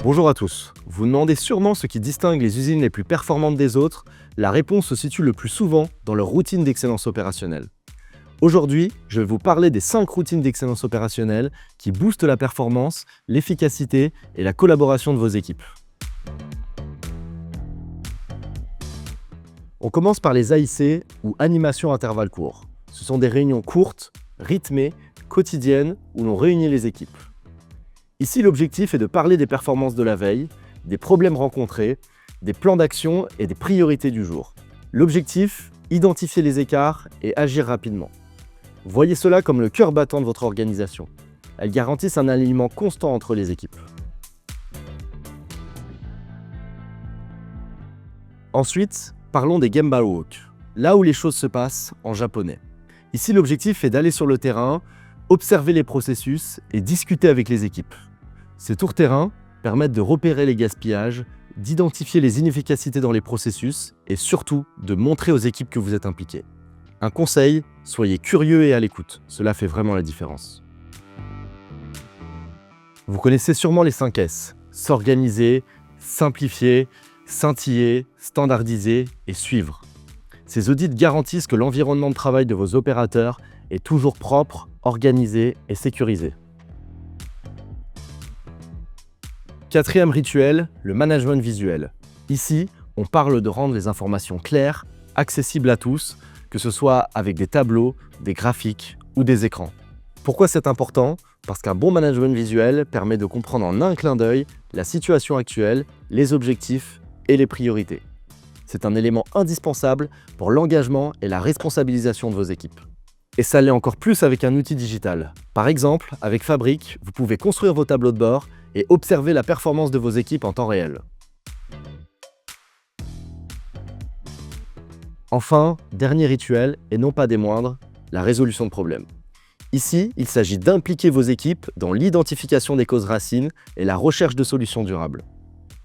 Bonjour à tous. Vous demandez sûrement ce qui distingue les usines les plus performantes des autres. La réponse se situe le plus souvent dans leur routine d'excellence opérationnelle. Aujourd'hui, je vais vous parler des 5 routines d'excellence opérationnelle qui boostent la performance, l'efficacité et la collaboration de vos équipes. On commence par les AIC ou animations à intervalles courts. Ce sont des réunions courtes, rythmées, quotidiennes où l'on réunit les équipes. Ici, l'objectif est de parler des performances de la veille, des problèmes rencontrés, des plans d'action et des priorités du jour. L'objectif, identifier les écarts et agir rapidement. Voyez cela comme le cœur battant de votre organisation. Elles garantissent un alignement constant entre les équipes. Ensuite, parlons des Gemba Walk, là où les choses se passent en japonais. Ici, l'objectif est d'aller sur le terrain, observer les processus et discuter avec les équipes. Ces tours terrain permettent de repérer les gaspillages, d'identifier les inefficacités dans les processus et surtout de montrer aux équipes que vous êtes impliqués. Un conseil, soyez curieux et à l'écoute, cela fait vraiment la différence. Vous connaissez sûrement les 5 S, s'organiser, simplifier, scintiller, standardiser et suivre. Ces audits garantissent que l'environnement de travail de vos opérateurs est toujours propre, organisé et sécurisé. Quatrième rituel, le management visuel. Ici, on parle de rendre les informations claires, accessibles à tous, que ce soit avec des tableaux, des graphiques ou des écrans. Pourquoi c'est important? Parce qu'un bon management visuel permet de comprendre en un clin d'œil la situation actuelle, les objectifs et les priorités. C'est un élément indispensable pour l'engagement et la responsabilisation de vos équipes. Et ça l'est encore plus avec un outil digital. Par exemple, avec Fabric, vous pouvez construire vos tableaux de bord et observer la performance de vos équipes en temps réel. Enfin, dernier rituel, et non pas des moindres, la résolution de problèmes. Ici, il s'agit d'impliquer vos équipes dans l'identification des causes racines et la recherche de solutions durables.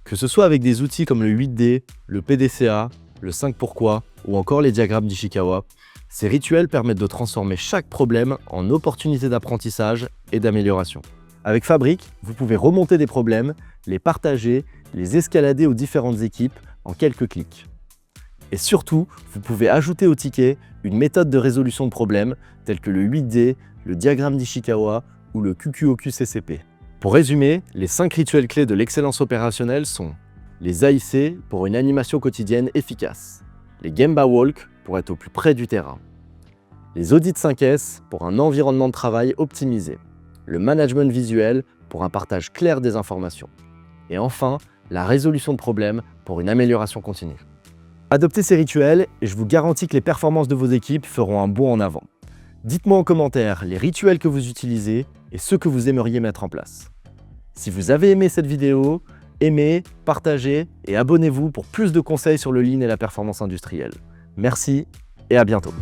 Que ce soit avec des outils comme le 8D, le PDCA, le 5 pourquoi ou encore les diagrammes d'Ishikawa, ces rituels permettent de transformer chaque problème en opportunité d'apprentissage et d'amélioration. Avec Fabric, vous pouvez remonter des problèmes, les partager, les escalader aux différentes équipes en quelques clics. Et surtout, vous pouvez ajouter au ticket une méthode de résolution de problèmes telle que le 8D, le diagramme d'Ishikawa ou le QQOQ-CCP. Pour résumer, les 5 rituels clés de l'excellence opérationnelle sont les AIC pour une animation quotidienne efficace, les Gemba Walk pour être au plus près du terrain, les audits 5S pour un environnement de travail optimisé, le management visuel pour un partage clair des informations, et enfin, la résolution de problèmes pour une amélioration continue. Adoptez ces rituels et je vous garantis que les performances de vos équipes feront un bond en avant. Dites-moi en commentaire les rituels que vous utilisez et ceux que vous aimeriez mettre en place. Si vous avez aimé cette vidéo, aimez, partagez et abonnez-vous pour plus de conseils sur le lean et la performance industrielle. Merci et à bientôt.